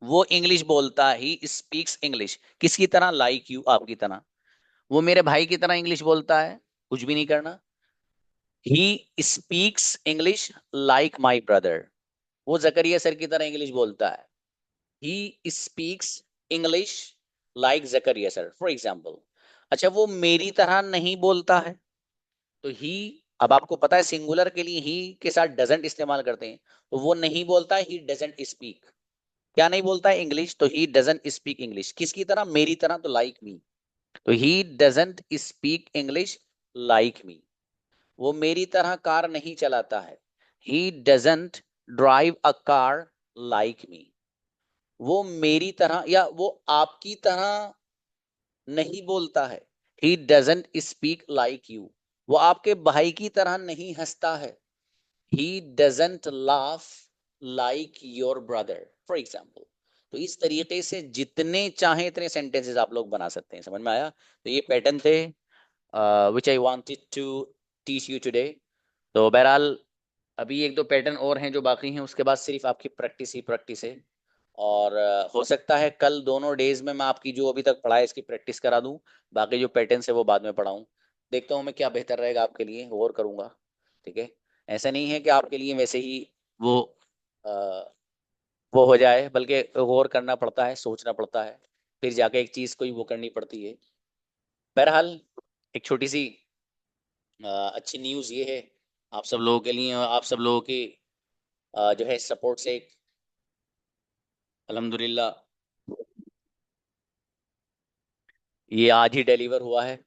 A: वो इंग्लिश बोलता है, ही स्पीक्स इंग्लिश, किसकी तरह? लाइक यू, आपकी तरह। वो मेरे भाई की तरह इंग्लिश बोलता है, कुछ भी नहीं करना, he speaks English like my brother. वो जकरिया सर की तरह इंग्लिश बोलता है, he speaks English like Zakaria sir, for example. अच्छा, वो मेरी तरह नहीं बोलता है, तो ही, अब आपको पता है सिंगुलर के लिए ही के साथ डजंट इस्तेमाल करते हैं, तो वो नहीं बोलता है, ही डजंट स्पीक। क्या नहीं बोलता है इंग्लिश, तो ही डजंट स्पीक इंग्लिश। किसकी तरह? मेरी तरह, तो लाइक मी। तो he doesn't speak English like me. वो मेरी तरह कार नहीं चलाता है। He doesn't drive a car like me. वो मेरी तरह या वो आपकी तरह नहीं बोलता है। He doesn't speak like you. वो आपके भाई की तरह नहीं हंसता है। He doesn't laugh like your brother, for example. तो इस तरीके से जितने चाहे इतने सेंटेंसेस आप लोग बना सकते हैं। समझ में आया? तो ये पैटर्न थे which I wanted to teach you today. तो बहरहाल अभी एक दो पैटर्न और हैं जो बाकी हैं, उसके बाद सिर्फ आपकी प्रैक्टिस ही प्रैक्टिस है। और हो सकता है कल दोनों डेज में मैं आपकी जो अभी तक पढ़ाई इसकी प्रैक्टिस करा दूं। बाकी जो पैटर्न है वो बाद में पढ़ाऊं। देखता हूँ मैं क्या बेहतर रहेगा आपके लिए, और करूंगा। ठीक है? ऐसा नहीं है कि आपके लिए वैसे ही वो अ, वो हो जाए, बल्कि गौर करना पड़ता है, सोचना पड़ता है, फिर जाके एक चीज कोई वो करनी पड़ती है। बहरहाल एक छोटी सी अच्छी न्यूज़ ये है आप सब लोगों के लिए, आप सब लोगों की जो है सपोर्ट से, अल्हम्दुलिल्लाह ये आज ही डिलीवर हुआ है।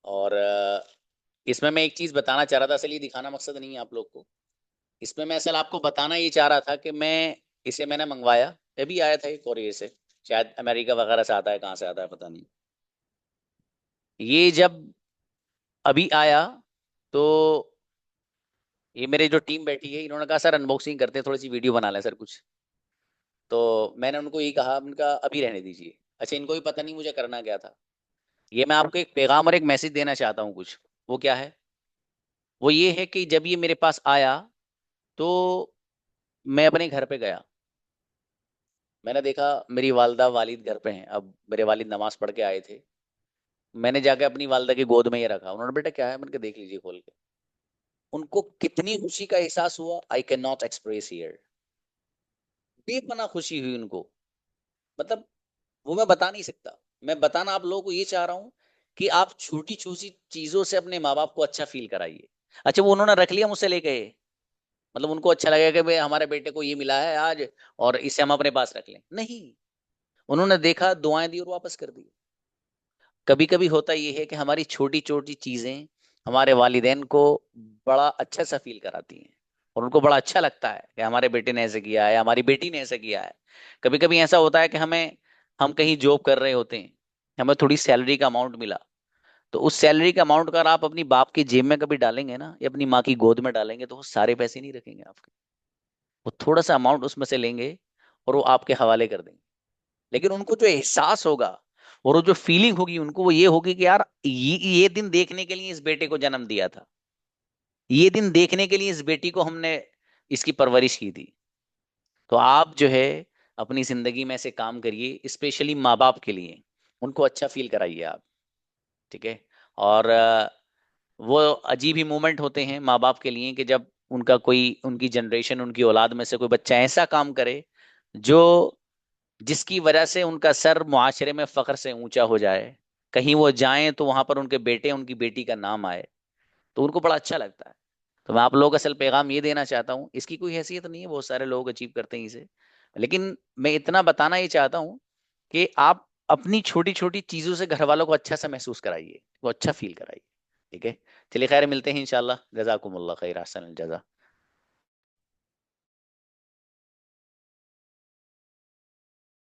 A: और इसमें मैं एक चीज बताना चाह रहा था, असल ये दिखाना मकसद नहीं है आप लोग को। इसमें मैं असल आपको बताना ये चाह रहा था कि मैंने मंगवाया, अभी आया था ये कोरियर से। शायद अमेरिका वगैरह से आता है, कहाँ से आता है पता नहीं। ये जब अभी आया तो ये मेरे जो टीम बैठी है, इन्होंने कहा सर अनबॉक्सिंग करते हैं, थोड़ी सी वीडियो बना लें सर कुछ। तो मैंने उनको यही कहा, उनका अभी रहने दीजिए। अच्छा, इनको भी पता नहीं मुझे करना क्या था। ये मैं आपको एक पैगाम और एक मैसेज देना चाहता हूँ कुछ। वो क्या है? वो ये है कि जब ये मेरे पास आया तो मैं अपने घर पे गया। मैंने देखा मेरी वालदा वालिद घर पे हैं। अब मेरे वालिद नमाज पढ़ के आए थे। मैंने जाके अपनी वालदा की गोद में ये रखा। उन्होंने बेटा क्या है, मैंने कहा देख लीजिए खोल के। उनको कितनी खुशी का एहसास हुआ, I can not express here. बेपना खुशी हुई उनको। मतलब वो मैं बता नहीं सकता। मैं बताना आप लोगों को ये चाह रहा हूँ कि आप छोटी छोटी चीजों से अपने माँ बाप को अच्छा फील कराइए। अच्छा, वो उन्होंने रख लिया मुझसे लेके, मतलब उनको अच्छा लगेगा कि भाई हमारे बेटे को ये मिला है आज और इसे हम अपने पास रख लें? नहीं। उन्होंने देखा, दुआएं दी और वापस कर दी। कभी कभी होता ये है कि हमारी छोटी छोटी चीजें हमारे वालिदैन को बड़ा अच्छा सा फील कराती हैं, और उनको बड़ा अच्छा लगता है कि हमारे बेटे ने ऐसे किया है, हमारी बेटी ने ऐसे किया है। कभी कभी ऐसा होता है कि हम कहीं जॉब कर रहे होते हैं, हमें थोड़ी सैलरी का अमाउंट मिला। तो उस सैलरी का अमाउंट अगर आप अपनी बाप की जेब में कभी डालेंगे ना, या अपनी माँ की गोद में डालेंगे, तो वो सारे पैसे नहीं रखेंगे आपके। वो थोड़ा सा अमाउंट उसमें से लेंगे और वो आपके हवाले कर देंगे। लेकिन उनको जो एहसास होगा और वो जो फीलिंग होगी उनको, वो ये होगी कि यार ये दिन देखने के लिए इस बेटे को जन्म दिया था। ये दिन देखने के लिए इस बेटी को हमने इसकी परवरिश की थी। तो आप जो है अपनी जिंदगी में से काम करिए, स्पेशली माँ बाप के लिए। उनको अच्छा फील कराइए आप। ठीक है? और वो अजीब ही मोमेंट होते हैं माँ बाप के लिए कि जब उनका कोई, उनकी जनरेशन, उनकी औलाद में से कोई बच्चा ऐसा काम करे जो जिसकी वजह से उनका सर मुआशरे में फख्र से ऊंचा हो जाए। कहीं वो जाएं तो वहां पर उनके बेटे, उनकी बेटी का नाम आए, तो उनको बड़ा अच्छा लगता है। तो मैं आप लोगों का असल पैगाम ये देना चाहता हूँ, इसकी कोई हैसियत नहीं है, बहुत सारे लोग अचीव करते हैं इसे। लेकिन मैं इतना बताना ये चाहता हूँ कि आप अपनी छोटी छोटी चीजों से घर वालों को अच्छा सा महसूस कराइए, वो अच्छा फील कराइए। ठीक है? चलिए खैर, मिलते हैं इंशाल्लाह। जजाकुमुल्लाह खैर, अहसन जजा।